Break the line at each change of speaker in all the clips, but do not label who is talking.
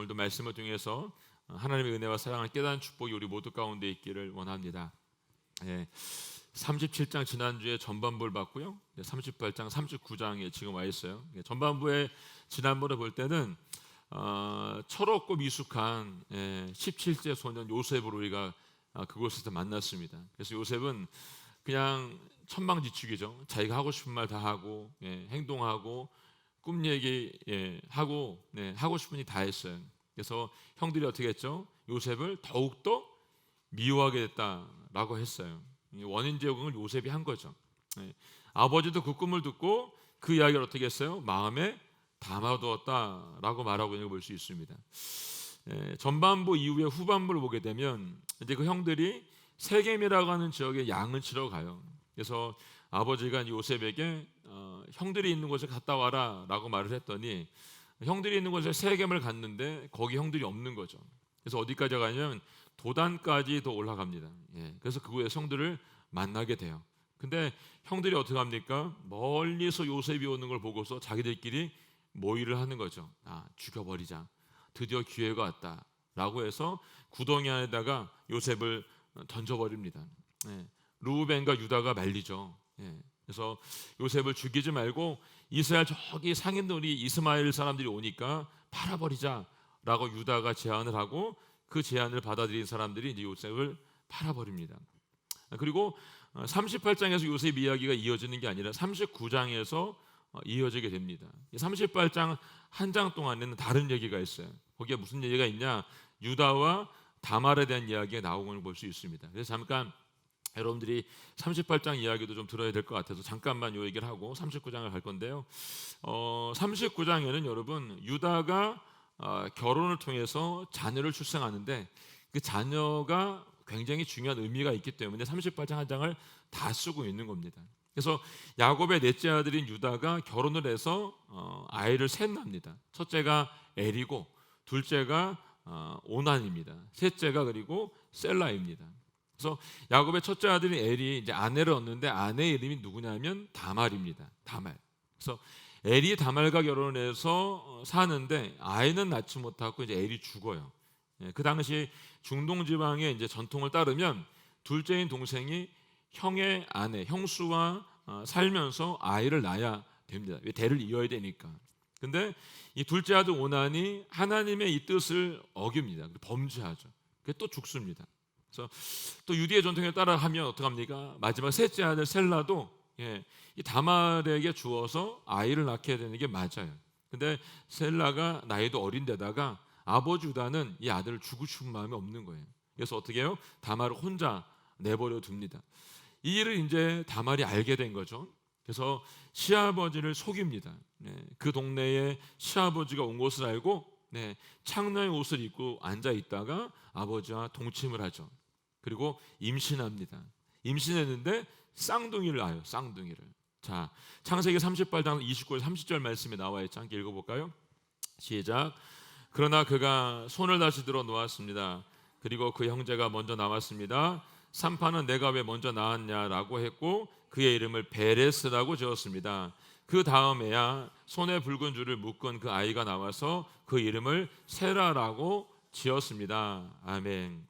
오늘도 말씀을 통해서 하나님의 은혜와 사랑을 깨닫는 축복이 우리 모두 가운데 있기를 원합니다. 37장 지난주에 전반부를 봤고요. 38장, 39장에 지금 와 있어요. 전반부에 지난번에 볼 때는 철없고 미숙한 17세 소년 요셉을 우리가 그곳에서 만났습니다. 그래서 요셉은 그냥 천방지축이죠. 자기가 하고 싶은 말 다 하고 행동하고 꿈 얘기 하고 하고 싶은 일 다 했어요. 그래서 형들이 어떻게 했죠? 요셉을 더욱더 미워하게 됐다라고 했어요. 원인 제공을 요셉이 한 거죠. 아버지도 그 꿈을 듣고 그 이야기를 어떻게 했어요? 마음에 담아두었다라고 말하고 있는 걸 볼 수 있습니다. 전반부 이후에 후반부를 보게 되면 이제 그 형들이 세겜이라고 하는 지역에 양을 치러 가요. 그래서 아버지가 요셉에게 형들이 있는 곳에 갔다 와라라고 말을 했더니 형들이 있는 곳에 세겜을 갔는데 거기 형들이 없는 거죠. 그래서 어디까지 가냐면 도단까지 더 올라갑니다. 그래서 그곳에 형들을 만나게 돼요. 근데 형들이 어떻게 합니까? 멀리서 요셉이 오는 걸 보고서 자기들끼리 모의를 하는 거죠. 죽여버리자. 드디어 기회가 왔다라고 해서 구덩이 안에다가 요셉을 던져버립니다. 루벤과 유다가 말리죠. 그래서 요셉을 죽이지 말고 이스라엘 저기 상인들이 이스마엘 사람들이 오니까 팔아버리자라고 유다가 제안을 하고 그 제안을 받아들인 사람들이 이제 요셉을 팔아버립니다. 그리고 38장에서 요셉 이야기가 이어지는 게 아니라 39장에서 이어지게 됩니다. 38장 한 장 동안에는 다른 얘기가 있어요. 거기에 무슨 얘기가 있냐? 유다와 다말에 대한 이야기가 나오는 걸 볼 수 있습니다. 그래서 잠깐 여러분들이 38장 이야기도 좀 들어야 될 것 같아서 잠깐만 요 얘기를 하고 39장을 갈 건데요. 39장에는 여러분 유다가 결혼을 통해서 자녀를 출생하는데 그 자녀가 굉장히 중요한 의미가 있기 때문에 38장 한 장을 다 쓰고 있는 겁니다. 그래서 야곱의 넷째 아들인 유다가 결혼을 해서 아이를 셋 낳습니다. 첫째가 엘이고 둘째가 오난입니다. 셋째가 그리고 셀라입니다. 그래서 야곱의 첫째 아들인 엘이 이제 아내를 얻는데 아내의 이름이 누구냐면 다말입니다. 다말. 그래서 엘이 다말과 결혼해서 사는데 아이는 낳지 못하고 이제 엘이 죽어요. 그 당시 중동 지방의 이제 전통을 따르면 둘째인 동생이 형의 아내, 형수와 살면서 아이를 낳아야 됩니다. 왜 대를 이어야 되니까. 근데 이 둘째 아들 오난이 하나님의 이 뜻을 어깁니다. 범죄하죠. 그게 또 죽습니다. 그래서 또 유대의 전통에 따라 하면 어떡합니까? 마지막 셋째 아들 셀라도 이 다말에게 주어서 아이를 낳게 되는 게 맞아요. 근데 셀라가 나이도 어린데다가 아버지 유다는 이 아들을 주고 싶은 마음이 없는 거예요. 그래서 어떻게 해요? 다말을 혼자 내버려 둡니다. 이 일을 이제 다말이 알게 된 거죠. 그래서 시아버지를 속입니다. 그 동네에 시아버지가 온 것을 알고 창녀의 옷을 입고 앉아 있다가 아버지와 동침을 하죠. 그리고 임신합니다. 임신했는데 쌍둥이를 낳아요. 쌍둥이를. 자, 창세기 38장 29절 30절 말씀에 나와 있죠. 함께 읽어볼까요? 시작. 그러나 그가 손을 다시 들어 놓았습니다. 그리고 그 형제가 먼저 나왔습니다. 산파는 내가 왜 먼저 낳았냐라고 했고 그의 이름을 베레스라고 지었습니다. 그 다음에야 손에 붉은 줄을 묶은 그 아이가 나와서 그 이름을 세라라고 지었습니다. 아멘.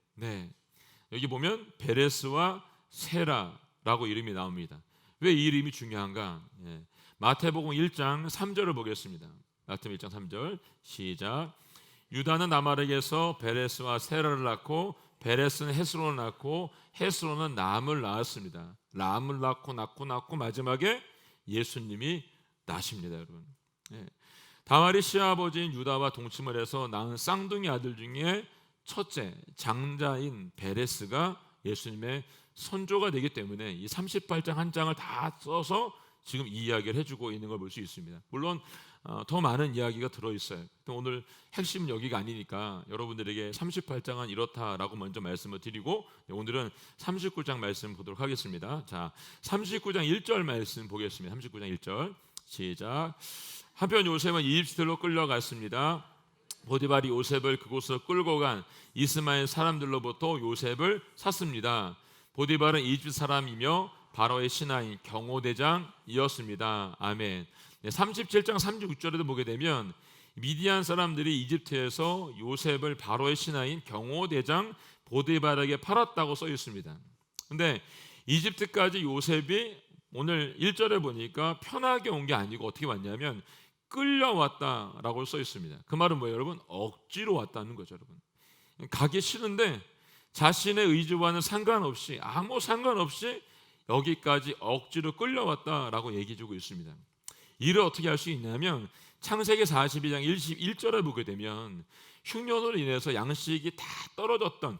여기 보면 베레스와 세라라고 이름이 나옵니다. 왜 이 이름이 중요한가? 마태복음 1장 3절을 보겠습니다. 마태복음 1장 3절 시작. 유다는 다말에게서 베레스와 세라를 낳고 베레스는 헤스론을 낳고 헤스론은 람을 낳았습니다. 람을 낳고 마지막에 예수님이 나십니다, 여러분. 다말이 시아버지인 유다와 동침을 해서 낳은 쌍둥이 아들 중에 첫째 장자인 베레스가 예수님의 선조가 되기 때문에 이 38장 한 장을 다 써서 지금 이 이야기를 해주고 있는 걸 볼 수 있습니다. 물론 더 많은 이야기가 들어있어요. 오늘 핵심은 여기가 아니니까 여러분들에게 38장은 이렇다라고 먼저 말씀을 드리고 오늘은 39장 말씀 보도록 하겠습니다. 자, 39장 1절 말씀 보겠습니다. 39장 1절 시작. 한편 요셉은 이집트로 끌려갔습니다. 보디발이 요셉을 그곳으로 끌고 간 이스마엘 사람들로부터 요셉을 샀습니다. 보디발은 이집트 사람이며 바로의 신하인 경호대장이었습니다. 아멘. 37장 36절에도 보게 되면 미디안 사람들이 이집트에서 요셉을 바로의 신하인 경호대장 보디발에게 팔았다고 써 있습니다. 근데 이집트까지 요셉이 오늘 1절에 보니까 편하게 온 게 아니고 어떻게 왔냐면 끌려왔다라고 써 있습니다. 그 말은 뭐예요, 여러분? 억지로 왔다는 거죠, 여러분. 가기 싫은데 자신의 의지와는 상관없이, 아무 상관없이 여기까지 억지로 끌려왔다라고 얘기해주고 있습니다. 이를 어떻게 할 수 있냐면 창세기 42장 1절에 보게 되면 흉년으로 인해서 양식이 다 떨어졌던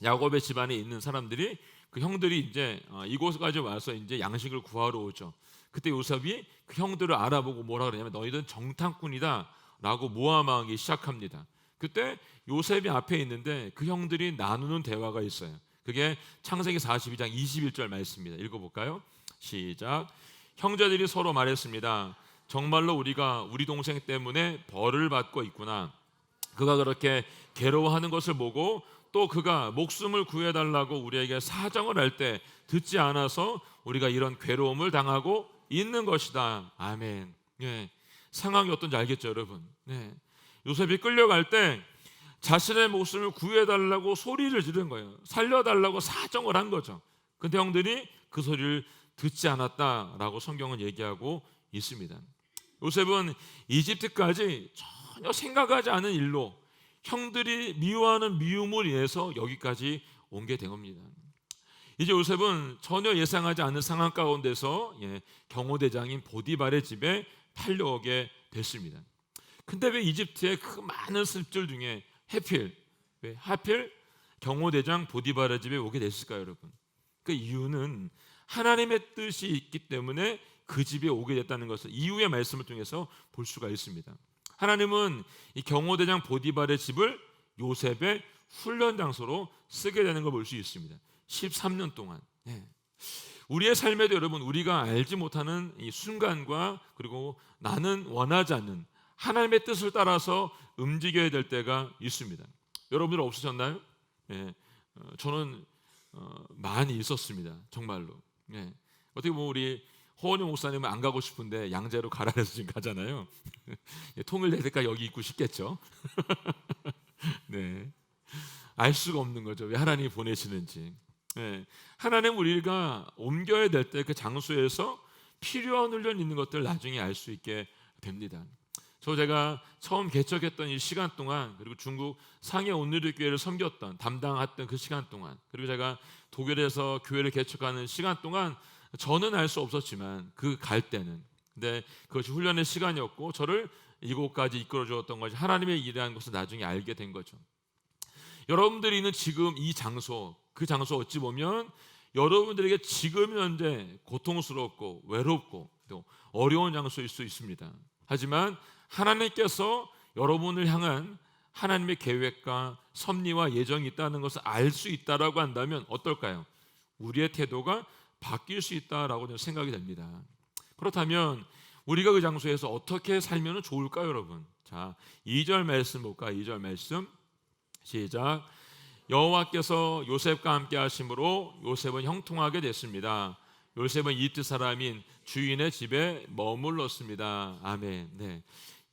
야곱의 집안에 있는 사람들이, 그 형들이 이제 이곳까지 와서 이제 양식을 구하러 오죠. 그때 요셉이 그 형들을 알아보고 뭐라 그러냐면 너희들은 정탐꾼이다라고 모함하기 시작합니다. 그때 요셉이 앞에 있는데 그 형들이 나누는 대화가 있어요. 그게 창세기 42장 21절 말씀입니다. 읽어볼까요? 시작. 형제들이 서로 말했습니다. 정말로 우리가 우리 동생 때문에 벌을 받고 있구나. 그가 그렇게 괴로워하는 것을 보고 또 그가 목숨을 구해달라고 우리에게 사정을 할 때 듣지 않아서 우리가 이런 괴로움을 당하고 있는 것이다. 아멘. 예. 상황이 어떤지 알겠죠, 여러분? 네. 요셉이 끌려갈 때 자신의 목숨을 구해달라고 소리를 지른 거예요. 살려달라고 사정을 한 거죠. 근데 형들이 그 소리를 듣지 않았다라고 성경은 얘기하고 있습니다. 요셉은 이집트까지 전혀 생각하지 않은 일로 형들이 미워하는 미움을 인해서 여기까지 온 게 된 겁니다. 이제 요셉은 전혀 예상하지 않은 상황 가운데서 경호대장인 보디발의 집에 팔려오게 됐습니다. 근데 왜 이집트의 그 많은 습들 중에 하필 경호대장 보디발의 집에 오게 됐을까요, 여러분? 그 이유는 하나님의 뜻이 있기 때문에 그 집에 오게 됐다는 것을 이후의 말씀을 통해서 볼 수가 있습니다. 하나님은 이 경호대장 보디발의 집을 요셉의 훈련 장소로 쓰게 되는 걸 볼 수 있습니다. 13년 동안. 우리의 삶에도 여러분, 우리가 알지 못하는 이 순간과 그리고 나는 원하지 않는 하나님의 뜻을 따라서 움직여야 될 때가 있습니다. 여러분들 없으셨나요? 저는 많이 있었습니다. 정말로. 어떻게 보면 우리 호원영 목사님은 안 가고 싶은데 양재로 가라 해서 지금 가잖아요. 통일 때까지 여기 있고 싶겠죠. 네, 알 수가 없는 거죠. 왜 하나님이 보내시는지. 하나님 우리가 옮겨야 될 때 그 장소에서 필요한 훈련이 있는 것들 나중에 알 수 있게 됩니다. 제가 처음 개척했던 이 시간 동안, 그리고 중국 상해 온누리 교회를 섬겼던 담당했던 그 시간 동안, 그리고 제가 독일에서 교회를 개척하는 시간 동안 저는 알 수 없었지만 그 갈 때는, 근데 그것이 훈련의 시간이었고 저를 이곳까지 이끌어 주었던 것이 하나님의 일이라는 것을 나중에 알게 된 거죠. 여러분들이 있는 지금 이 장소, 그 장소 어찌 보면 여러분들에게 지금 현재 고통스럽고 외롭고 또 어려운 장소일 수 있습니다. 하지만 하나님께서 여러분을 향한 하나님의 계획과 섭리와 예정이 있다는 것을 알 수 있다라고 한다면 어떨까요? 우리의 태도가 바뀔 수 있다라고 저는 생각이 됩니다. 그렇다면 우리가 그 장소에서 어떻게 살면 좋을까요, 여러분? 자, 2절 말씀 볼까요? 2절 말씀 시작. 여호와께서 요셉과 함께 하심으로 요셉은 형통하게 됐습니다. 요셉은 이집트 사람인 주인의 집에 머물렀습니다. 아멘. 네.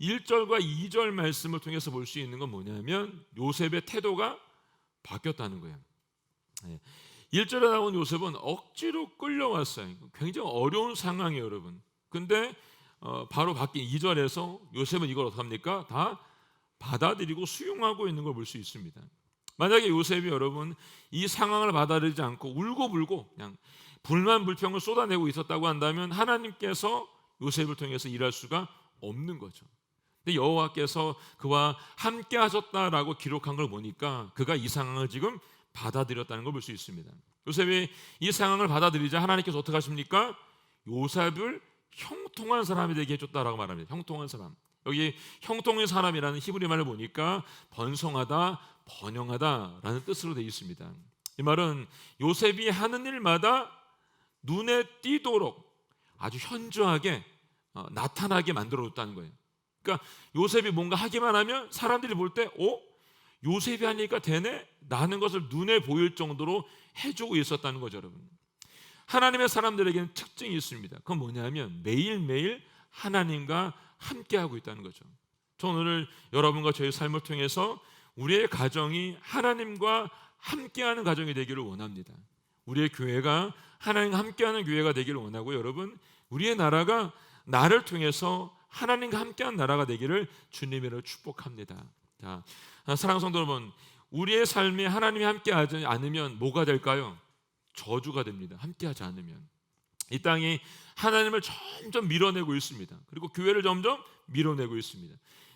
1절과 2절 말씀을 통해서 볼 수 있는 건 뭐냐면 요셉의 태도가 바뀌었다는 거예요. 1절에 나온 요셉은 억지로 끌려왔어요. 굉장히 어려운 상황이에요, 여러분. 근데 바로 바뀐 2절에서 요셉은 이걸 어떻게 합니까? 다 받아들이고 수용하고 있는 걸 볼 수 있습니다. 만약에 요셉이 여러분 이 상황을 받아들이지 않고 울고불고 그냥 불만 불평을 쏟아내고 있었다고 한다면 하나님께서 요셉을 통해서 일할 수가 없는 거죠. 근데 여호와께서 그와 함께 하셨다라고 기록한 걸 보니까 그가 이 상황을 지금 받아들였다는 걸 볼 수 있습니다. 요셉이 이 상황을 받아들이자 하나님께서 어떻게 하십니까? 요셉을 형통한 사람이 되게 해줬다라고 말합니다. 형통한 사람. 여기 형통한 사람이라는 히브리 말을 보니까 번성하다, 번영하다라는 뜻으로 되어 있습니다. 이 말은 요셉이 하는 일마다 눈에 띄도록 아주 현저하게 나타나게 만들어줬다는 거예요. 그러니까 요셉이 뭔가 하기만 하면 사람들이 볼 때 요셉이 하니까 되네? 라는 것을 눈에 보일 정도로 해주고 있었다는 거죠, 여러분. 하나님의 사람들에게는 특징이 있습니다. 그건 뭐냐면 매일매일 하나님과 함께하고 있다는 거죠. 저는 오늘 여러분과 저의 삶을 통해서 우리의 가정이 하나님과 함께하는 가정이 되기를 원합니다. 우리의 교회가 하나님과 함께하는 교회가 되기를 원하고, 여러분, 우리의 나라가 나를 통해서 하나님과 함께하는 나라가 되기를 주님으로 축복합니다. 자, 사랑하는 성도 여러분, 우리의 삶에 하나님이 함께하지 않으면 뭐가 될까요? 저주가 됩니다. 함께하지 않으면. 이 땅이 하나님을 점점 밀어내고 있습니다. 그리고 교회를 점점 밀어내고 있습니다.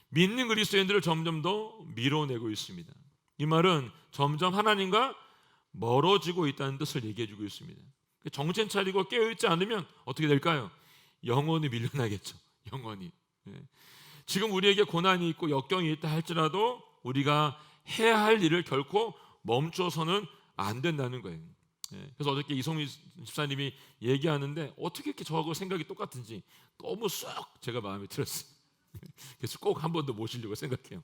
믿는 그리스도인들을 점점 더 밀어내고 있습니다. 이 말은 점점 하나님과 멀어지고 있다는 뜻을 얘기해주고 있습니다. 정신 차리고 깨어있지 않으면 어떻게 될까요? 영원히 밀려나겠죠. 영원히. 지금 우리에게 고난이 있고 역경이 있다 할지라도 우리가 해야 할 일을 결코 멈춰서는 안 된다는 거예요. 그래서 어저께 이성민 집사님이 얘기하는데 어떻게 이렇게 저하고 생각이 똑같은지 너무 쏙 제가 마음에 들었어요. 그래서 꼭 한 번 더 모시려고 생각해요.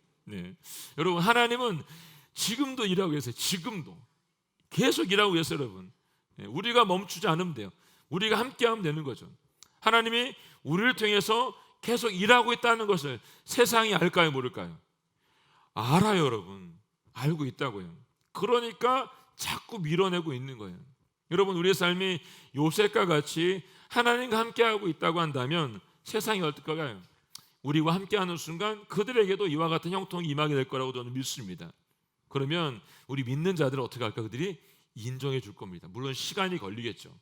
여러분, 하나님은 지금도 일하고 계세요. 지금도 계속 일하고 계세요. 여러분, 우리가 멈추지 않으면 돼요. 우리가 함께하면 되는 거죠. 하나님이 우리를 통해서 계속 일하고 있다는 것을 세상이 알까요, 모를까요? 알아요. 여러분, 알고 있다고요. 그러니까 자꾸 밀어내고 있는 거예요. 여러분, 우리의 삶이 요셉과 같이 하나님과 함께하고 있다고 한다면 세상이 어떨까요? 우리와 함께하는 순간 그들에게도 이와 같은 형통이 임하게 될 거라고 저는 믿습니다. 그러면 우리 믿는 자들은 어떻게 할까? 그들이 인정해 줄 겁니다. 물론 시간이 걸리겠죠.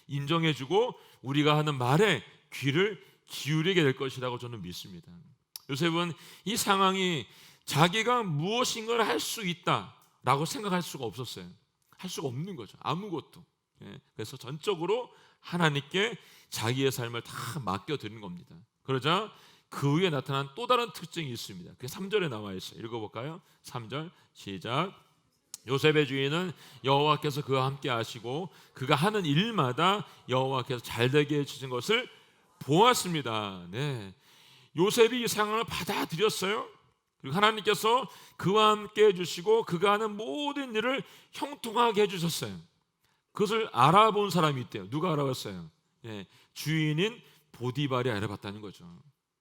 인정해 주고 우리가 하는 말에 귀를 기울이게 될 것이라고 저는 믿습니다. 요셉은 이 상황이 자기가 무엇인가를 할 수 있다라고 생각할 수가 없었어요. 할 수가 없는 거죠. 아무것도. 그래서 전적으로 하나님께 자기의 삶을 다 맡겨드리는 겁니다. 그러자 그 위에 나타난 또 다른 특징이 있습니다. 그게 3절에 나와 있어요. 읽어볼까요? 3절 시작. 요셉의 주인은 여호와께서 그와 함께 하시고 그가 하는 일마다 여호와께서 잘되게 해주신 것을 보았습니다. 요셉이 이 상황을 받아들였어요. 그리고 하나님께서 그와 함께 해주시고 그가 하는 모든 일을 형통하게 해주셨어요. 그것을 알아본 사람이 있대요. 누가 알아봤어요? 주인인 보디발이 알아봤다는 거죠.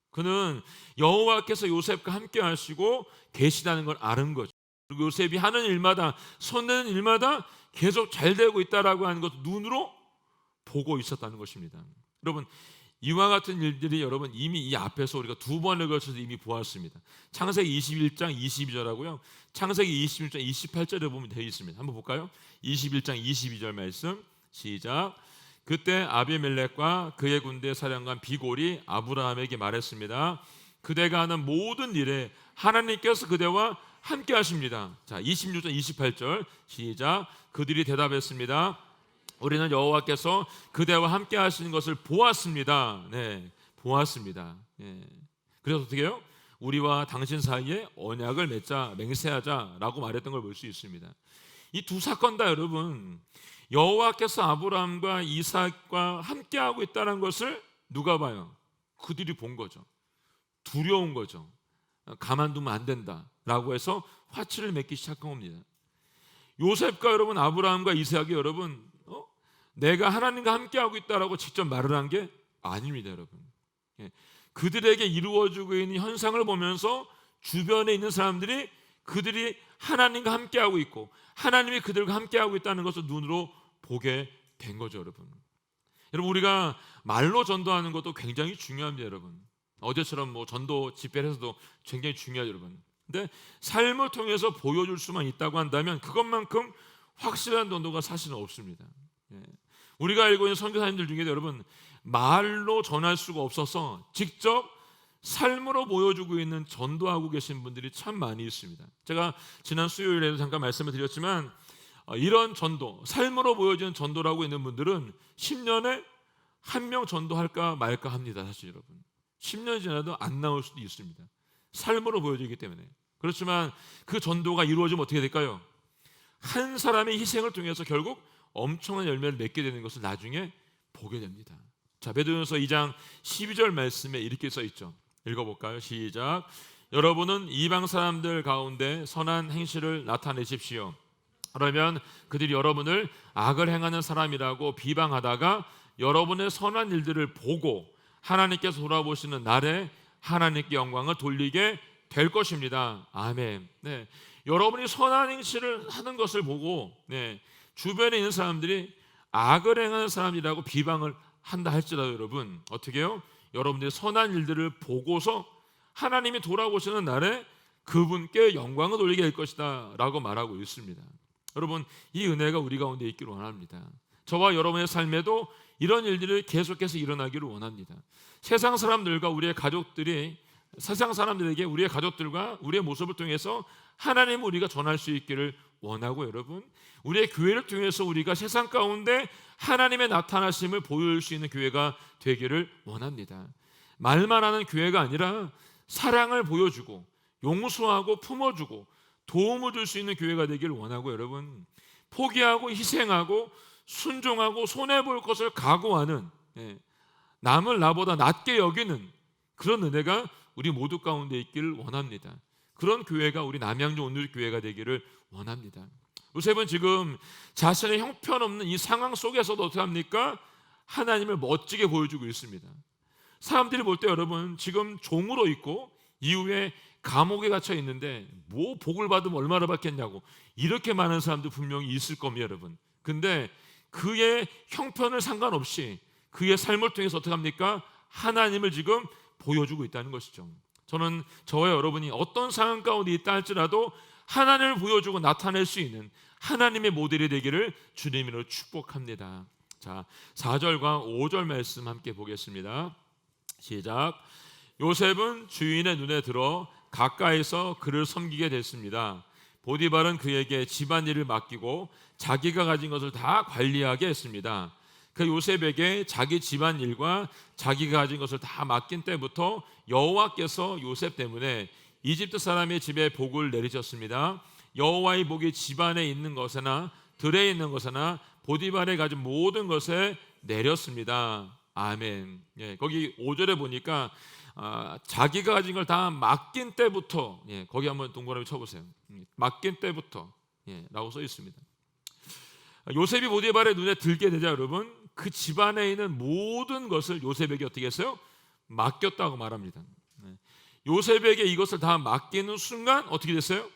그는 여호와께서 요셉과 함께 하시고 계시다는 걸 아는 거죠. 그리고 요셉이 하는 일마다, 손내는 일마다 계속 잘 되고 있다라고 하는 것을 눈으로 보고 있었다는 것입니다. 여러분, 이와 같은 일들이 여러분 이미 이 앞에서 우리가 두 번에 걸쳐서 이미 보았습니다. 창세기 21장 22절하고요. 창세기 26장 28절에 보면 되어 있습니다. 한번 볼까요? 21장 22절 말씀 시작. 그때 아비멜렉과 그의 군대 사령관 비골이 아브라함에게 말했습니다. 그대가 하는 모든 일에 하나님께서 그대와 함께 하십니다. 자, 26절 28절 시작. 그들이 대답했습니다. 우리는 여호와께서 그대와 함께 하시는 것을 보았습니다. 보았습니다. 그래서 어떻게 해요? 우리와 당신 사이에 언약을 맺자, 맹세하자라고 말했던 걸 볼 수 있습니다. 이 두 사건 다 여러분 여호와께서 아브라함과 이삭과 함께하고 있다는 것을 누가 봐요? 그들이 본 거죠. 두려운 거죠. 가만두면 안 된다라고 해서 화치를 맺기 시작한 겁니다. 요셉과 여러분 아브라함과 이삭이 여러분 내가 하나님과 함께하고 있다라고 직접 말을 한 게 아닙니다. 여러분, 그들에게 이루어지고 있는 현상을 보면서 주변에 있는 사람들이 그들이 하나님과 함께하고 있고 하나님이 그들과 함께하고 있다는 것을 눈으로 보게 된 거죠. 여러분, 우리가 말로 전도하는 것도 굉장히 중요합니다. 여러분, 어제처럼 전도 집회를 해서도 굉장히 중요하죠. 여러분, 근데 삶을 통해서 보여줄 수만 있다고 한다면 그것만큼 확실한 전도가 사실은 없습니다. 우리가 알고 있는 선교사님들 중에도 여러분 말로 전할 수가 없어서 직접 삶으로 보여주고 있는 전도하고 계신 분들이 참 많이 있습니다. 제가 지난 수요일에도 잠깐 말씀을 드렸지만 이런 전도, 삶으로 보여지는 전도라고 있는 분들은 10년에 한 명 전도할까 말까 합니다. 사실 여러분 10년 지나도 안 나올 수도 있습니다. 삶으로 보여지기 때문에. 그렇지만 그 전도가 이루어지면 어떻게 될까요? 한 사람의 희생을 통해서 결국 엄청난 열매를 맺게 되는 것을 나중에 보게 됩니다. 자, 베드로전서 2장 12절 말씀에 이렇게 써 있죠. 읽어볼까요? 시작. 여러분은 이방 사람들 가운데 선한 행실을 나타내십시오. 그러면 그들이 여러분을 악을 행하는 사람이라고 비방하다가 여러분의 선한 일들을 보고 하나님께서 돌아보시는 날에 하나님께 영광을 돌리게 될 것입니다. 아멘. 네. 여러분이 선한 행실을 하는 것을 보고 주변에 있는 사람들이 악을 행하는 사람이라고 비방을 한다 할지라도 여러분 어떻게 해요? 여러분들이 선한 일들을 보고서 하나님이 돌아오시는 날에 그분께 영광을 돌리게 될 것이다 라고 말하고 있습니다. 여러분 이 은혜가 우리 가운데 있기를 원합니다. 저와 여러분의 삶에도 이런 일들이 계속해서 일어나기를 원합니다. 세상 사람들과 우리의 가족들이 세상 사람들에게 우리의 가족들과 우리의 모습을 통해서 하나님을 우리가 전할 수 있기를 원하고 여러분 우리의 교회를 통해서 우리가 세상 가운데 하나님의 나타나심을 보여줄 수 있는 교회가 되기를 원합니다. 말만 하는 교회가 아니라 사랑을 보여주고 용서하고 품어주고 도움을 줄 수 있는 교회가 되기를 원하고 여러분 포기하고 희생하고 순종하고 손해볼 것을 각오하는 남을 나보다 낮게 여기는 그런 은혜가 우리 모두 가운데 있기를 원합니다. 그런 교회가 우리 남양주 온누리 교회가 되기를 원합니다. 요셉은 지금 자신의 형편없는 이 상황 속에서도 어떻게 합니까? 하나님을 멋지게 보여주고 있습니다. 사람들이 볼 때 여러분 지금 종으로 있고 이후에 감옥에 갇혀 있는데 뭐 복을 받으면 얼마나 받겠냐고 이렇게 많은 사람도 분명히 있을 겁니다 여러분. 근데 그의 형편을 상관없이 그의 삶을 통해서 어떻게 합니까? 하나님을 지금 보여주고 있다는 것이죠. 저는 저와 여러분이 어떤 상황 가운데 있다 할지라도 하나님을 보여주고 나타낼 수 있는 하나님의 모델이 되기를 주님으로 축복합니다. 자, 4절과 5절 말씀 함께 보겠습니다. 시작. 요셉은 주인의 눈에 들어 가까이서 그를 섬기게 됐습니다. 보디발은 그에게 집안일을 맡기고 자기가 가진 것을 다 관리하게 했습니다. 그 요셉에게 자기 집안일과 자기가 가진 것을 다 맡긴 때부터 여호와께서 요셉 때문에 이집트 사람의 집에 복을 내리셨습니다. 여호와의 복이 집안에 있는 것이나 들에 있는 것이나 보디발에 가진 모든 것에 내렸습니다. 아멘. 거기 5절에 보니까 자기가 가진 걸 다 맡긴 때부터 거기 한번 동그라미 쳐보세요. 맡긴 때부터 라고 써 있습니다. 요셉이 보디발의 눈에 들게 되자 여러분 그 집안에 있는 모든 것을 요셉에게 어떻게 했어요? 맡겼다고 말합니다. 요셉에게 이것을 다 맡기는 순간 어떻게 됐어요?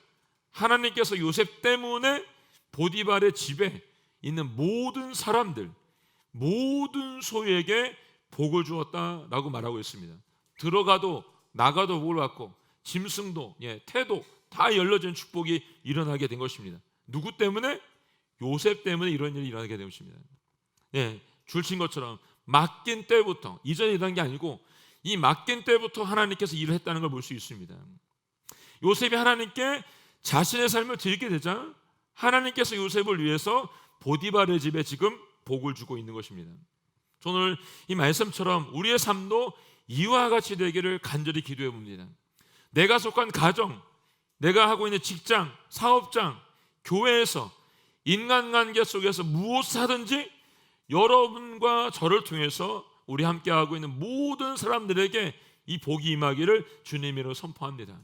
하나님께서 요셉 때문에 보디발의 집에 있는 모든 사람들 모든 소유에게 복을 주었다라고 말하고 있습니다. 들어가도 나가도 복을 받고 짐승도 태도 다 열려진 축복이 일어나게 된 것입니다. 누구 때문에? 요셉 때문에 이런 일이 일어나게 된 것입니다. 줄친 것처럼 맡긴 때부터 이전에 일어난 게 아니고 이 맡긴 때부터 하나님께서 일을 했다는 걸 볼 수 있습니다. 요셉이 하나님께 자신의 삶을 드리게 되자 하나님께서 요셉을 위해서 보디발의 집에 지금 복을 주고 있는 것입니다. 저는 오늘 이 말씀처럼 우리의 삶도 이와 같이 되기를 간절히 기도해 봅니다. 내가 속한 가정, 내가 하고 있는 직장, 사업장, 교회에서 인간관계 속에서 무엇을 하든지 여러분과 저를 통해서 우리 함께하고 있는 모든 사람들에게 이 복이 임하기를 주님으로 선포합니다.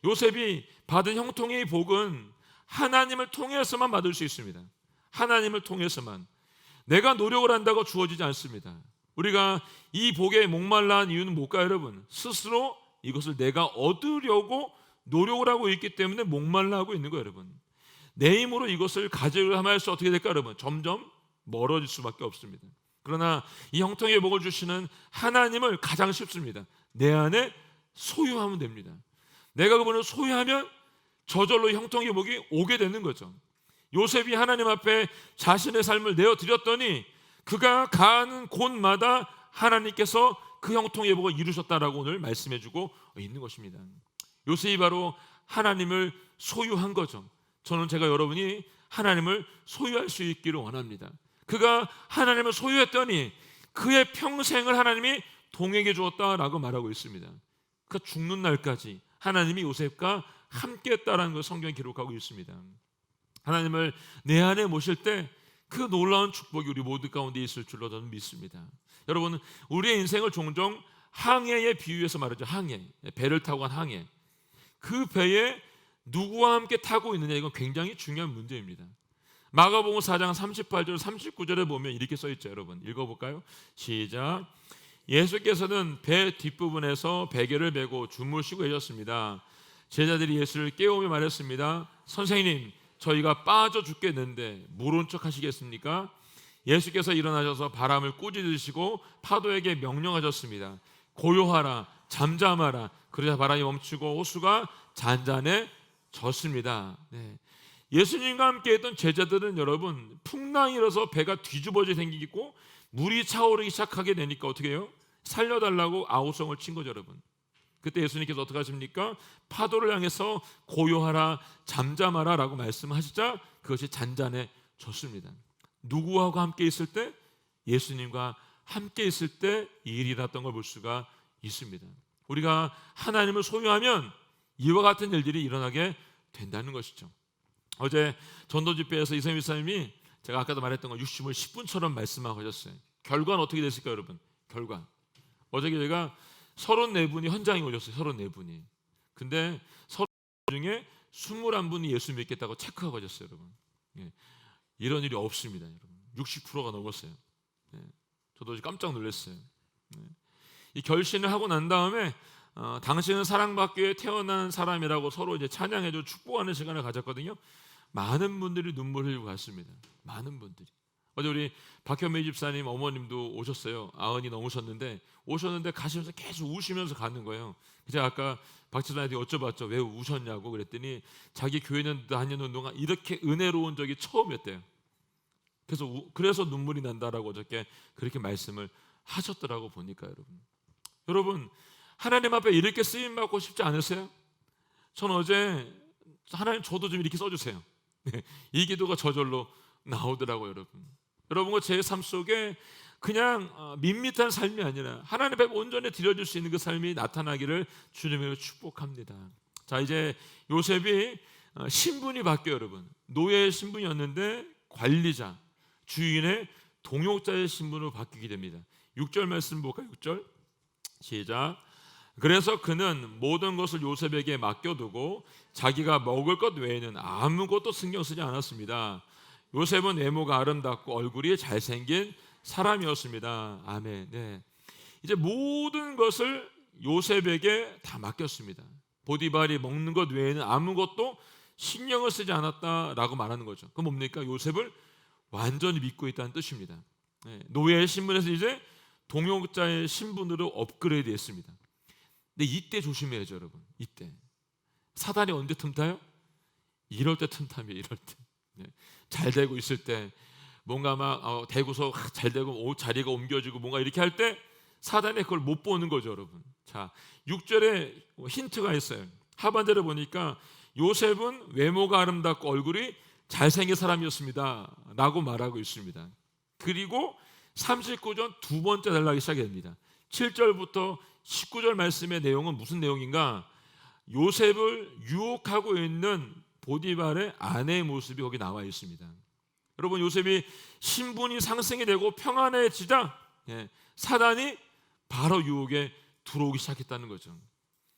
요셉이 받은 형통의 복은 하나님을 통해서만 받을 수 있습니다. 하나님을 통해서만. 내가 노력을 한다고 주어지지 않습니다. 우리가 이 복에 목말라 한 이유는 뭘까요 여러분? 스스로 이것을 내가 얻으려고 노력을 하고 있기 때문에 목말라 하고 있는 거예요 여러분. 내 힘으로 이것을 가지려 하면서 어떻게 될까 여러분? 점점 멀어질 수밖에 없습니다. 그러나 이 형통의 복을 주시는 하나님을 가장 쉽습니다. 내 안에 소유하면 됩니다. 내가 그분을 소유하면 저절로 형통의 복이 오게 되는 거죠. 요셉이 하나님 앞에 자신의 삶을 내어드렸더니 그가 가는 곳마다 하나님께서 그 형통의 복을 이루셨다라고 오늘 말씀해주고 있는 것입니다. 요셉이 바로 하나님을 소유한 거죠. 저는 제가 여러분이 하나님을 소유할 수 있기를 원합니다. 그가 하나님을 소유했더니 그의 평생을 하나님이 동행해 주었다라고 말하고 있습니다. 그가 죽는 날까지 하나님이 요셉과 함께했다라는 걸 성경에 기록하고 있습니다. 하나님을 내 안에 모실 때 그 놀라운 축복이 우리 모두 가운데 있을 줄로 저는 믿습니다. 여러분 우리의 인생을 종종 항해에 비유해서 말하죠. 항해, 배를 타고 간 항해. 그 배에 누구와 함께 타고 있느냐 이건 굉장히 중요한 문제입니다. 마가복음 4장 38절 39절에 보면 이렇게 써 있죠. 여러분 읽어볼까요? 시작. 예수께서는 배 뒷부분에서 베개를 메고 주무시고 계셨습니다. 제자들이 예수를 깨우며 말했습니다. 선생님, 저희가 빠져 죽겠는데 모른 척 하시겠습니까? 예수께서 일어나셔서 바람을 꾸짖으시고 파도에게 명령하셨습니다. 고요하라, 잠잠하라. 그러자 바람이 멈추고 호수가 잔잔해졌습니다. 네. 예수님과 함께 했던 제자들은 여러분, 풍랑이 일어서 배가 뒤집어져 생기고 물이 차오르기 시작하게 되니까 어떻게 해요? 살려달라고 아우성을 친 거죠, 여러분. 그때 예수님께서 어떻게 하십니까? 파도를 향해서 고요하라, 잠잠하라 라고 말씀하시자 그것이 잔잔해졌습니다. 누구하고 함께 있을 때? 예수님과 함께 있을 때 이 일이 일어났던 걸 볼 수가 있습니다. 우리가 하나님을 소유하면 이와 같은 일들이 일어나게 된다는 것이죠. 어제 전도 집회에서 이성민 목사님이 제가 아까도 말했던 거 유심을 10분처럼 말씀하고 하셨어요. 결과는 어떻게 됐을까요, 여러분? 결과. 어제 제가 34분이 현장에 오셨어요. 34분이. 근데 34분 중에 21분이 예수 믿겠다고 체크하고 가셨어요, 여러분. 예. 이런 일이 없습니다, 여러분. 60%가 넘었어요. 예. 저도 깜짝 놀랐어요. 예. 이 결신을 하고 난 다음에 당신은 사랑받기 위해 태어난 사람이라고 서로 이제 찬양해주고 축복하는 시간을 가졌거든요. 많은 분들이 눈물 흘리고 갔습니다. 많은 분들이. 어제 우리 박현미 집사님 어머님도 오셨어요. 90이 넘으셨는데 오셨는데 가시면서 계속 우시면서 가는 거예요. 제가 아까 박 집사님한테 여쭤봤죠. 왜 우셨냐고 그랬더니 자기 교회는 다니는 동안 이렇게 은혜로운 적이 처음이었대요. 그래서 눈물이 난다라고 어저께 그렇게 말씀을 하셨더라고 보니까 여러분 하나님 앞에 이렇게 쓰임 받고 싶지 않으세요? 전 어제 하나님 저도 좀 이렇게 써주세요. 이 기도가 저절로 나오더라고요, 여러분. 여러분과 제 삶 속에 그냥 밋밋한 삶이 아니라 하나님 앞에 온전히 드려줄 수 있는 그 삶이 나타나기를 주님으로 축복합니다. 자, 이제 요셉이 신분이 바뀌어요, 여러분. 노예의 신분이었는데 관리자, 주인의 동역자의 신분으로 바뀌게 됩니다. 6절 말씀 볼까요? 6절 시작. 그래서 그는 모든 것을 요셉에게 맡겨두고 자기가 먹을 것 외에는 아무것도 신경 쓰지 않았습니다. 요셉은 외모가 아름답고 얼굴이 잘생긴 사람이었습니다. 아멘. 네. 이제 모든 것을 요셉에게 다 맡겼습니다. 보디발이 먹는 것 외에는 아무것도 신경을 쓰지 않았다라고 말하는 거죠. 그건 뭡니까? 요셉을 완전히 믿고 있다는 뜻입니다. 네. 노예의 신분에서 이제 동역자의 신분으로 업그레이드 했습니다. 근데 이때 조심해야죠, 여러분. 이때 사단이 언제 틈타요? 이럴 때 틈타며, 이럴 때. 네. 잘 되고 있을 때 뭔가 막 되고서 잘 되고 자리가 옮겨지고 뭔가 이렇게 할 때 사단이 그걸 못 보는 거죠, 여러분. 자, 6절에 힌트가 있어요. 하반절에 보니까 요셉은 외모가 아름답고 얼굴이 잘생긴 사람이었습니다 라고 말하고 있습니다. 그리고 39절 두 번째 단락이 시작이 됩니다. 7절부터 19절 말씀의 내용은 무슨 내용인가? 요셉을 유혹하고 있는 보디발의 아내의 모습이 거기 나와 있습니다. 여러분, 요셉이 신분이 상승이 되고 평안해지자 사단이 바로 유혹에 들어오기 시작했다는 거죠.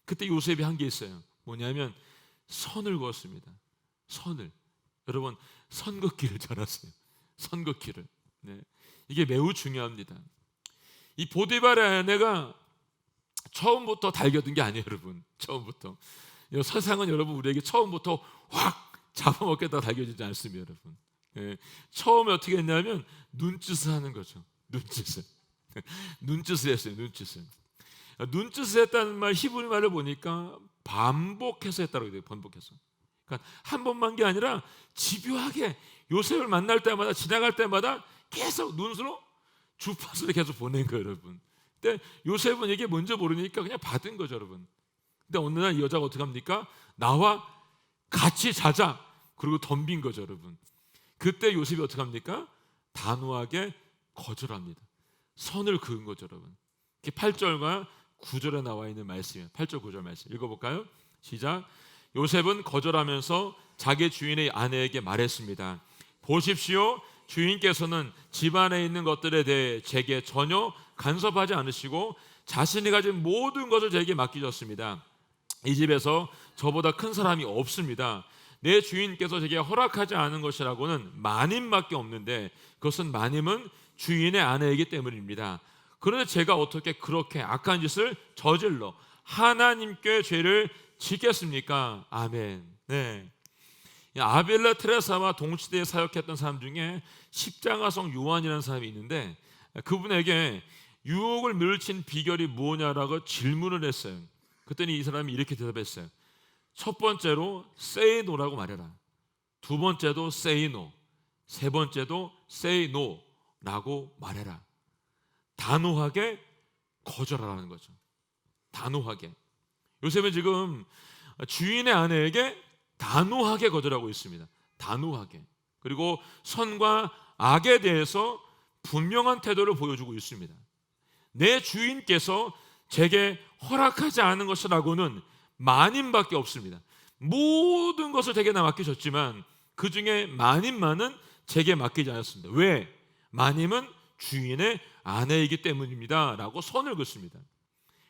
그때 요셉이 한 게 있어요. 뭐냐면 선을 그었습니다. 선을. 여러분, 선긋기를 잘하세요. 선긋기를. 네. 이게 매우 중요합니다. 이 보디발의 아내가 처음부터 달겨든 게 아니에요, 여러분. 처음부터. 세상은 여러분 우리에게 처음부터 확 잡아먹겠다 달겨지지 않습니다, 여러분. 예, 처음에 어떻게 했냐면 눈짓을 하는 거죠. 눈짓을. 눈짓을 했어요. 눈짓을 했다는 말, 히브리 말을 보니까 반복해서 했다고 돼요. 반복해서. 그러니까 한 번만 게 아니라 집요하게 요셉을 만날 때마다 지나갈 때마다 계속 눈으로 주파수를 계속 보낸 거예요, 여러분. 근데 요셉은 이게 뭔지 모르니까 그냥 받은 거죠, 여러분. 근데 어느 날 이 여자가 어떻게 합니까? 나와 같이 자자. 그리고 덤빈 거죠, 여러분. 그때 요셉이 어떻게 합니까? 단호하게 거절합니다. 선을 그은 거죠, 여러분. 8절과 9절에 나와 있는 말씀이에요. 8절 9절 말씀 읽어볼까요? 시작. 요셉은 거절하면서 자기 주인의 아내에게 말했습니다. 보십시오, 주인께서는 집안에 있는 것들에 대해 제게 전혀 간섭하지 않으시고 자신이 가진 모든 것을 제게 맡기셨습니다. 이 집에서 저보다 큰 사람이 없습니다. 내 주인께서 제게 허락하지 않은 것이라고는 마님밖에 없는데 그것은 마님은 주인의 아내이기 때문입니다. 그런데 제가 어떻게 그렇게 악한 짓을 저질러 하나님께 죄를 짓겠습니까? 아멘. 네. 아빌라 테레사와 동시대에 사역했던 사람 중에 십자가성 요한이라는 사람이 있는데, 그분에게 유혹을 물리친 비결이 뭐냐라고 질문을 했어요. 그랬더니 이 사람이 이렇게 대답했어요. 첫 번째로 say no라고 말해라. 두 번째도 say no. 세 번째도 say no라고 말해라. 단호하게 거절하라는 거죠. 단호하게. 요셉은 지금 주인의 아내에게 단호하게 거절하고 있습니다. 단호하게. 그리고 선과 악에 대해서 분명한 태도를 보여주고 있습니다. 내 주인께서 제게 허락하지 않은 것이라고는 마님밖에 없습니다. 모든 것을 제게 다 맡기셨지만 그 중에 마님만은 제게 맡기지 않았습니다. 왜? 마님은 주인의 아내이기 때문입니다 라고 선을 긋습니다.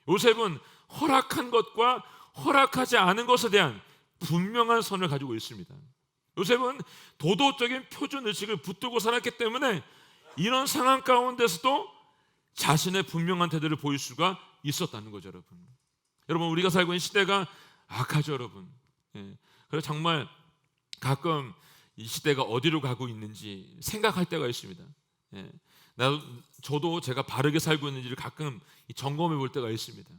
요셉은 허락한 것과 허락하지 않은 것에 대한 분명한 선을 가지고 있습니다. 요셉은 도덕적인 표준의식을 붙들고 살았기 때문에 이런 상황 가운데서도 자신의 분명한 태도를 보일 수가 있었다는 거죠. 여러분 우리가 살고 있는 시대가 악하죠. 여러분. 그래서 정말 가끔 이 시대가 어디로 가고 있는지 생각할 때가 있습니다. 저도 제가 바르게 살고 있는지를 가끔 점검해 볼 때가 있습니다.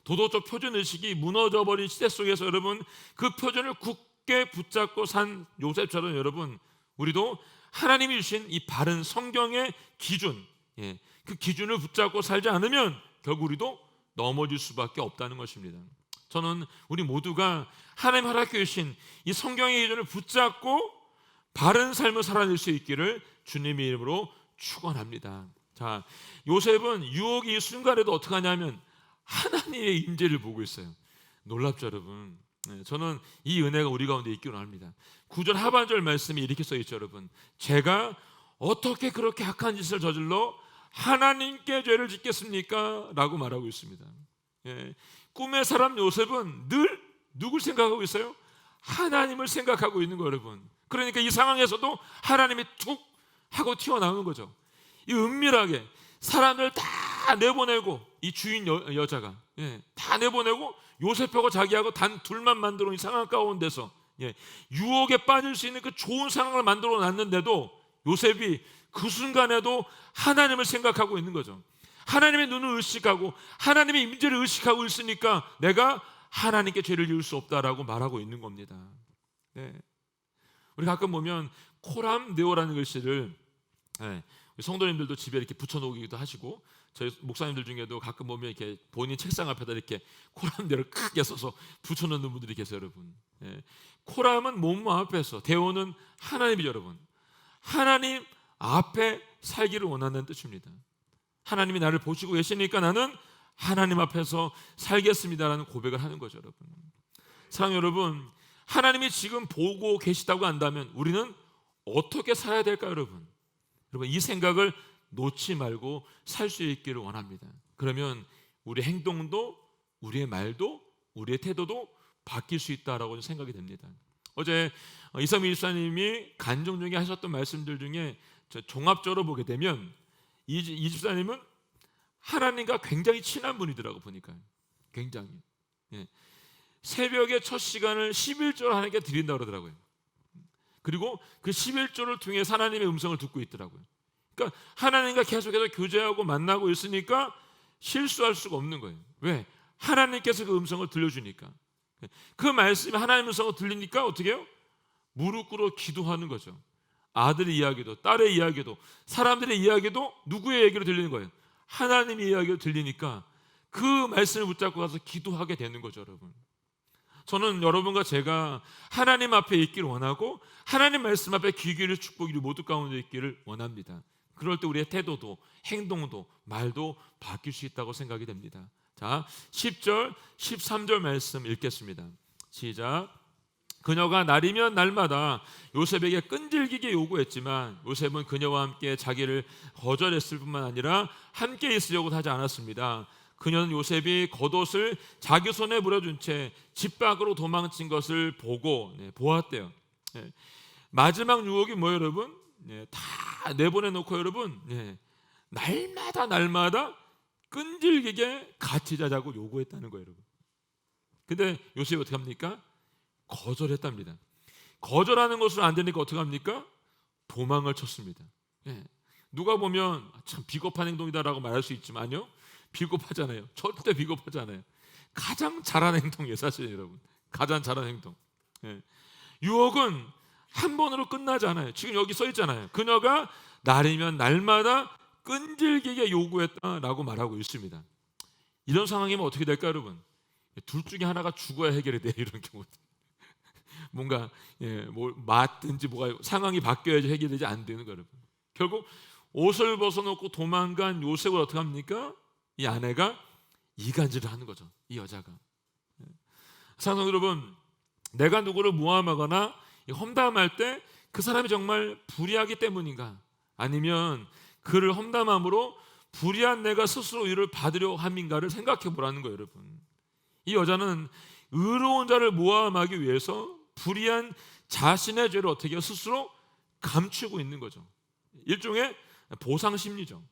도덕적 표준의식이 무너져버린 시대 속에서 여러분 그 표준을 굳게 붙잡고 산 요셉처럼 여러분 우리도 하나님이 주신 이 바른 성경의 기준, 그 기준을 붙잡고 살지 않으면 결국 우리도 넘어질 수밖에 없다는 것입니다. 저는 우리 모두가 하나님 허락해 주신 이 성경의 기준을 붙잡고 바른 삶을 살아낼 수 있기를 주님의 이름으로 축원합니다. 자, 요셉은 유혹이 이 순간에도 어떻게 하냐면 하나님의 임재를 보고 있어요. 놀랍죠, 여러분. 저는 이 은혜가 우리 가운데 있기를 원합니다. 9절 하반절 말씀이 이렇게 써 있죠, 여러분. 제가 어떻게 그렇게 악한 짓을 저질러 하나님께 죄를 짓겠습니까? 라고 말하고 있습니다. 꿈의 사람 요셉은 늘 누굴 생각하고 있어요? 하나님을 생각하고 있는 거예요, 여러분. 그러니까 이 상황에서도 하나님이 툭 하고 튀어나오는 거죠. 이 은밀하게 사람들 다 내보내고 이 주인 여자가 다 내보내고 요셉하고 자기하고 단 둘만 만들어 놓은 이 상황 가운데서 유혹에 빠질 수 있는 그 좋은 상황을 만들어 놨는데도 요셉이 그 순간에도 하나님을 생각하고 있는 거죠. 하나님의 눈을 의식하고 하나님의 임재를 의식하고 있으니까 내가 하나님께 죄를 지을 수 없다라고 말하고 있는 겁니다. 우리 가끔 보면 코람 네오라는 글씨를 성도님들도 집에 이렇게 붙여놓기도 하시고 저희 목사님들 중에도 가끔 보면 이렇게 본인 책상 앞에다 이렇게 코람 네오를 크게 써서 붙여놓는 분들이 계세요, 여러분. 코람은 몸 앞에서, 데오는 하나님이죠, 여러분. 하나님 앞에 살기를 원하는 뜻입니다. 하나님이 나를 보시고 계시니까 나는 하나님 앞에서 살겠습니다라는 고백을 하는 거죠, 여러분. 사랑하는 여러분, 하나님이 지금 보고 계시다고 한다면 우리는 어떻게 살아야 될까요, 여러분? 여러분 이 생각을 놓지 말고 살 수 있기를 원합니다. 그러면 우리 행동도 우리의 말도 우리의 태도도 바뀔 수 있다라고 생각이 됩니다. 어제 이성민 집사님이 간증 중에 하셨던 말씀들 중에 종합적으로 보게 되면 이 집사님은 하나님과 굉장히 친한 분이더라고 보니까. 굉장히 새벽에 첫 시간을 11조를 하나님께 드린다고 그러더라고요. 그리고 그 11조를 통해 하나님의 음성을 듣고 있더라고요. 그러니까 하나님과 계속해서 교제하고 만나고 있으니까 실수할 수가 없는 거예요. 왜? 하나님께서 그 음성을 들려주니까. 그 말씀이 하나님의 음성을 들리니까 어떻게 해요? 무릎 꿇어 기도하는 거죠. 아들의 이야기도 딸의 이야기도 사람들의 이야기도 누구의 얘기로 들리는 거예요? 하나님의 이야기로 들리니까 그 말씀을 붙잡고 가서 기도하게 되는 거죠, 여러분. 저는 여러분과 제가 하나님 앞에 있기를 원하고 하나님 말씀 앞에 귀 기울일 축복이 모두 가운데 있기를 원합니다. 그럴 때 우리의 태도도 행동도 말도 바뀔 수 있다고 생각이 됩니다. 자, 10절 13절 말씀 읽겠습니다. 시작. 그녀가 날이면 날마다 요셉에게 끈질기게 요구했지만 요셉은 그녀와 함께 자기를 거절했을 뿐만 아니라 함께 있으려고 하지 않았습니다. 그녀는 요셉이 겉옷을 자기 손에 물어준 채 집 밖으로 도망친 것을 보고 보았대요. 마지막 유혹이 뭐예요, 여러분? 다 내보내놓고 여러분 날마다 끈질기게 같이 자자고 요구했다는 거예요, 여러분. 근데 요셉이 어떻게 합니까? 거절했답니다. 거절하는 것으로 안 되니까 어떻게 합니까? 도망을 쳤습니다. 예. 누가 보면 참 비겁한 행동이다라고 말할 수 있지만요, 비겁하잖아요. 절대 비겁하지 않아요. 가장 잘하는 행동이에요, 사실 여러분. 가장 잘하는 행동. 예. 유혹은 한 번으로 끝나지 않아요. 지금 여기 써 있잖아요. 그녀가 날이면 날마다 끈질기게 요구했다라고 말하고 있습니다. 이런 상황이면 어떻게 될까, 여러분? 둘 중에 하나가 죽어야 해결이 돼요, 이런 경우. 뭔가 뭐 맞든지 뭐가 상황이 바뀌어야지 해결되지 안 되는 거예요, 여러분. 결국 옷을 벗어놓고 도망간 요셉을 어떻게 합니까? 이 아내가 이간질을 하는 거죠, 이 여자가. 사랑하는 여러분, 내가 누구를 모함하거나 험담할 때 그 사람이 정말 불의하기 때문인가, 아니면 그를 험담함으로 불의한 내가 스스로 위를 받으려 함인가를 생각해 보라는 거예요, 여러분. 이 여자는 의로운 자를 모함하기 위해서 불의한 자신의 죄를 어떻게 해요? 스스로 감추고 있는 거죠. 일종의 보상 심리죠.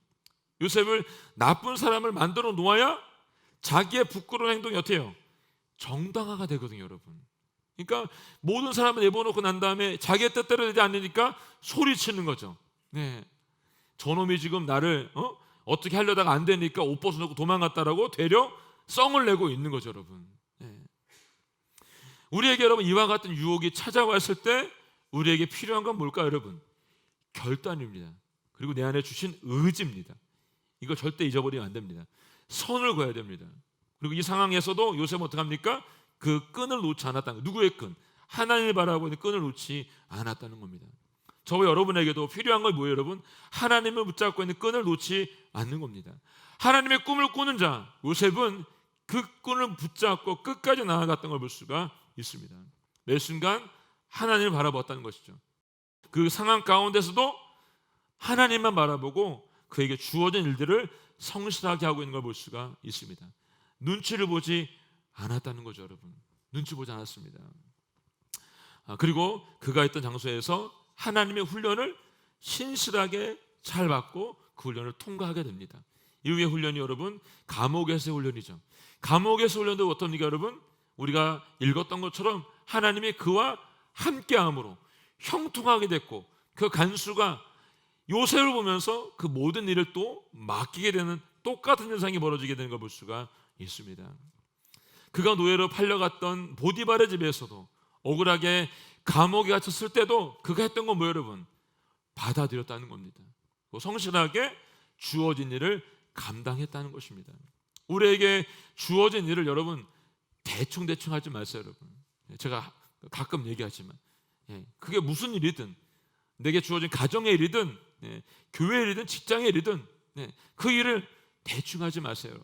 요셉을 나쁜 사람을 만들어 놓아야 자기의 부끄러운 행동이 어떻게 해요? 정당화가 되거든요, 여러분. 그러니까 모든 사람을 내버려놓고 난 다음에 자기의 뜻대로 되지 않으니까 소리치는 거죠. 네, 저놈이 지금 나를 어떻게 하려다가 안 되니까 옷 벗어놓고 도망갔다라고 되려 썽을 내고 있는 거죠, 여러분. 네. 우리에게 여러분 이와 같은 유혹이 찾아왔을 때 우리에게 필요한 건 뭘까요, 여러분? 결단입니다. 그리고 내 안에 주신 의지입니다. 이걸 절대 잊어버리면 안 됩니다. 선을 그어야 됩니다. 그리고 이 상황에서도 요셉은 어떻게 합니까? 그 끈을 놓지 않았다는 거예요. 누구의 끈? 하나님을 바라보고 있는 끈을 놓지 않았다는 겁니다. 저와 여러분에게도 필요한 건 뭐예요, 여러분? 하나님을 붙잡고 있는 끈을 놓지 않는 겁니다. 하나님의 꿈을 꾸는 자 요셉은 그 끈을 붙잡고 끝까지 나아갔던 걸 볼 수가 있습니다. 매 순간 하나님을 바라보았다는 것이죠. 그 상황 가운데서도 하나님만 바라보고 그에게 주어진 일들을 성실하게 하고 있는 걸 볼 수가 있습니다. 눈치를 보지 않았다는 거죠, 여러분. 눈치 보지 않았습니다. 그리고 그가 있던 장소에서 하나님의 훈련을 신실하게 잘 받고 그 훈련을 통과하게 됩니다. 이후의 훈련이 여러분 감옥에서의 훈련이죠. 감옥에서 훈련도 어떻습니까, 여러분? 우리가 읽었던 것처럼 하나님이 그와 함께함으로 형통하게 됐고, 그 간수가 요셉을 보면서 그 모든 일을 또 맡기게 되는 똑같은 현상이 벌어지게 되는 걸 볼 수가 있습니다. 그가 노예로 팔려갔던 보디발의 집에서도 억울하게 감옥에 갇혔을 때도 그가 했던 건 뭐예요, 여러분? 받아들였다는 겁니다. 성실하게 주어진 일을 감당했다는 것입니다. 우리에게 주어진 일을 여러분 대충 하지 마세요, 여러분. 제가 가끔 얘기하지만 그게 무슨 일이든, 내게 주어진 가정의 일이든 교회 일이든 직장의 일이든 그 일을 대충 하지 마세요.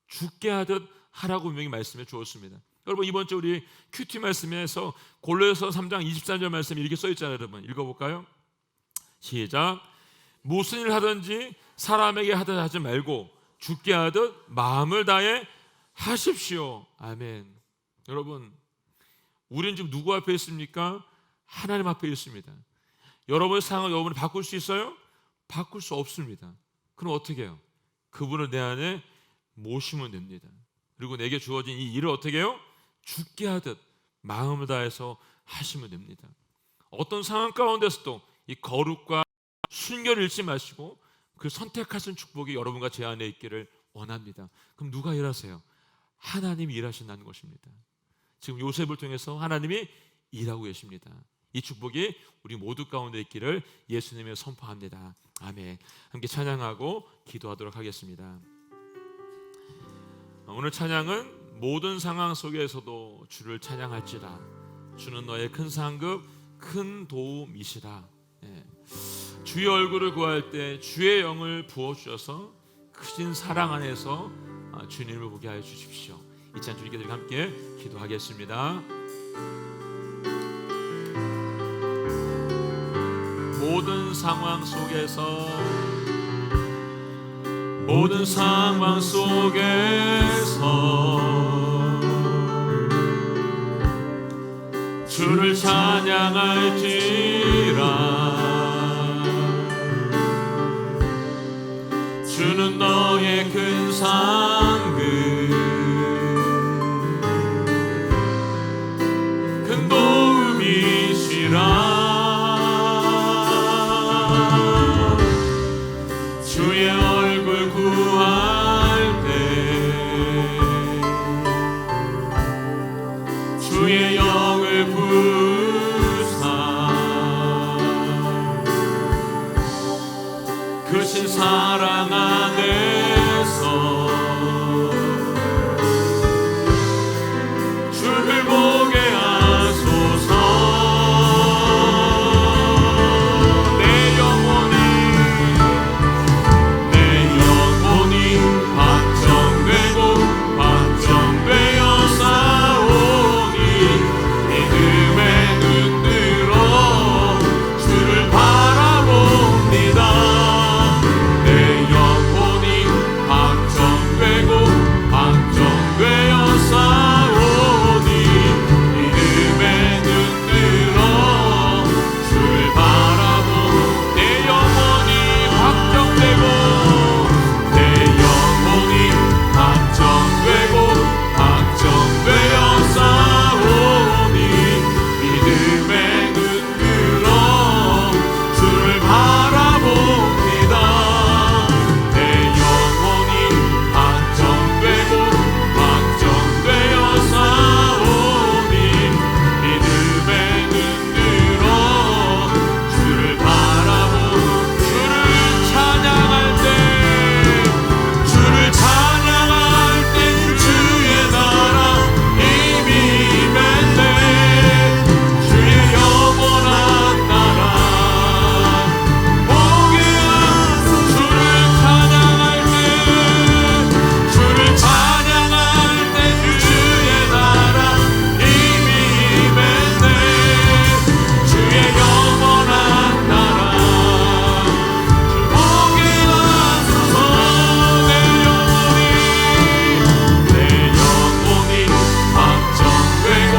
죽게 하듯 하라고 분명히 말씀해 주었습니다. 여러분 이번 주 우리 큐티 말씀에서 골로새서 3장 23절 말씀이 이렇게 써 있잖아요. 여러분 읽어볼까요? 시작. 무슨 일 하든지 사람에게 하듯 하지 말고 죽게 하듯 마음을 다해 하십시오. 아멘. 여러분 우리는 지금 누구 앞에 있습니까? 하나님 앞에 있습니다. 여러분의 상황을 여러분이 바꿀 수 있어요? 바꿀 수 없습니다. 그럼 어떻게 해요? 그분을 내 안에 모시면 됩니다. 그리고 내게 주어진 이 일을 어떻게 해요? 죽게 하듯 마음을 다해서 하시면 됩니다. 어떤 상황 가운데서도 이 거룩과 순결을 잃지 마시고 그 선택하신 축복이 여러분과 제 안에 있기를 원합니다. 그럼 누가 일하세요? 하나님이 일하신다는 것입니다. 지금 요셉을 통해서 하나님이 일하고 계십니다. 이 축복이 우리 모두 가운데 있기를 예수님의 선포합니다. 아멘. 함께 찬양하고 기도하도록 하겠습니다. 오늘 찬양은 모든 상황 속에서도 주를 찬양할지라 주는 너의 큰 상급 큰 도움이시라. 주의 얼굴을 구할 때 주의 영을 부어주셔서 크신 사랑 안에서 주님을 보게 하여 주십시오. 이 찬양 주님께 드리고 함께 기도하겠습니다. 모든 상황 속에서 주를 찬양할지라 하신 사랑 안에서 주를 보게 하소서. 내 영혼이 확정되고 확정되어 싸우니 믿음의 눈 들어 주를 바라봅니다. 내 영혼이 확정되고 확정되어 싸우니 믿음의 눈 들어 주를 바라보. 내 영혼이 확정되고 내 영혼이 확정되고 확정되어 싸우니 믿음의 눈 들어 주를 바라봅니다. 내 영혼이 확정되고 확정되어 싸우니 믿음의 눈 들어 주를 바라보. 주를 찬양할 때 주를 찬양할 때 주의 나라 이미 임했네. 주의 영원한 나라 보게 하소서. 주를 찬양할 때 주를 찬양할 때 주의 나라 이미 임했네. 주의 영원한 나라 보게 하소서. 내 영혼이 확정되고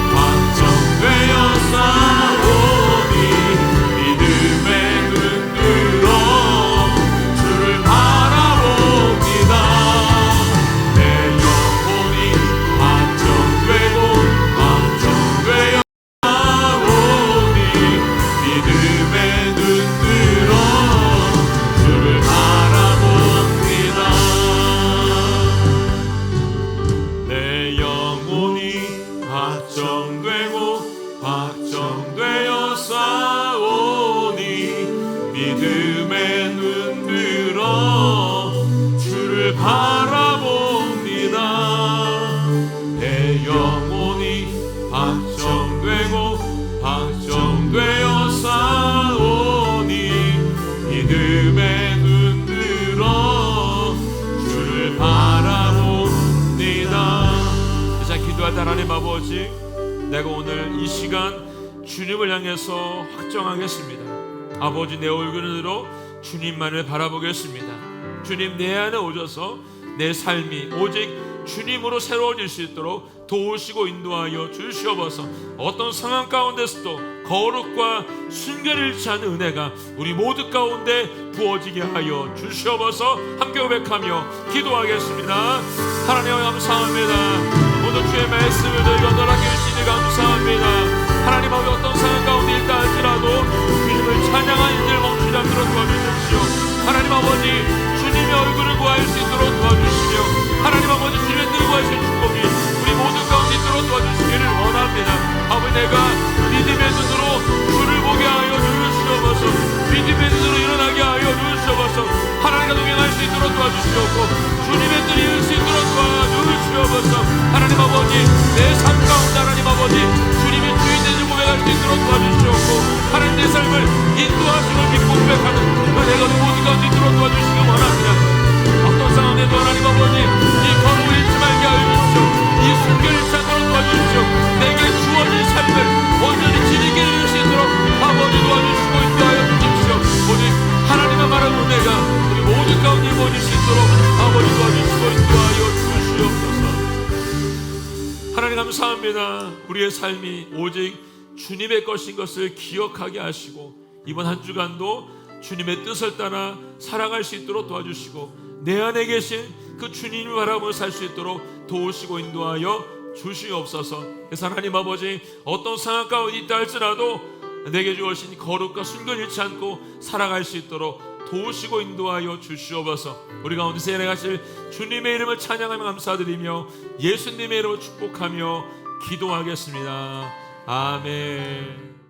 확정되어 싸우니 믿음의 눈 들어 주를 바라봅니다. 내 영혼이 확정되고 확정되어 싸우니 믿음의 눈 들어 주를 바라봅니다. 내 영혼이 확정되고 확정되어 싸우니 믿음의 눈 들어 주를 바라봅니다. 내 영혼이 확정되고 확정되어 싸우니 믿음의 눈 들어 주를 바라봅니다. 자, 기도할 때 하나님 아버지, 내가 오늘 이 시간 주님을 향해서 확정하겠습니다. 아버지, 내 얼굴을 들어 주님만을 바라보겠습니다. 주님, 내 안에 오셔서 내 삶이 오직 주님으로 새로워질 수 있도록 도우시고 인도하여 주시옵소서. 어떤 상황 가운데서도 거룩과 순결을 잃지 않는 은혜가 우리 모두 가운데 부어지게 하여 주시옵소서. 함께 고백하며 기도하겠습니다. 하나님 감사합니다. 오늘 주의 말씀을 저희가 너락해 주시니 감사합니다. 하나님 아버지, 어떤 상황 가운데 있다 할지라도 주님을 찬양하는 일들 멈추지 않도록 도와주십시오. 하나님 아버지, 주님의 얼굴을 구할 수 있도록 도와주시며 하나님 아버지, 주님의 뜻을 구하신 축복이 우리 모두 가운데 있도록 도와주시기를 원합니다. 아버지, 내가 믿음의 눈으로 주를 보게 하여 주시옵소서. 믿음의 눈으로 일어나게 하여 주시옵소서. 하나님과 동행할 수 있도록 도와주시옵고 주님의 뜻을 이룰 수 있도록 도와주시옵소서. 하나님 아버지, 내 삶 가운데 하나님 아버지 주님의 주인 되는 고백할 수 있도록 도와주시옵고 하나님 내 삶을 인도하심을 믿고 고백하는 은혜가 우리 모두 가운데 있도록 도와주시기 원합니다. 어떤 상황에도 하나님 아버지 이 거룩을 잃지 말게 하여 주십시오. 이 순결을 잃지 않도록 도와주십시오. 내게 주어진 삶을 온전히 지니게 해줄 수 있도록 아버지 도와주시고 인도하여 주십시오. 오직 하나님의 말한 은혜가 우리 모두 가운데 모일 수 있도록 아버지 도와주시고 인도하여 주시옵소서. 하나님 감사합니다. 우리의 삶이 오직 주님의 것인 것을 기억하게 하시고 이번 한 주간도 주님의 뜻을 따라 살아갈 수 있도록 도와주시고 내 안에 계신 그 주님을 바라보며 살 수 있도록 도우시고 인도하여 주시옵소서. 그래서 하나님 아버지, 어떤 상황 가운데 있다 할지라도 내게 주어진 거룩과 순결 잃지 않고 살아갈 수 있도록 도우시고 인도하여 주시옵소서. 우리 가운데 세례하실 주님의 이름을 찬양하며 감사드리며 예수님의 이름으로 축복하며 기도하겠습니다. 아멘.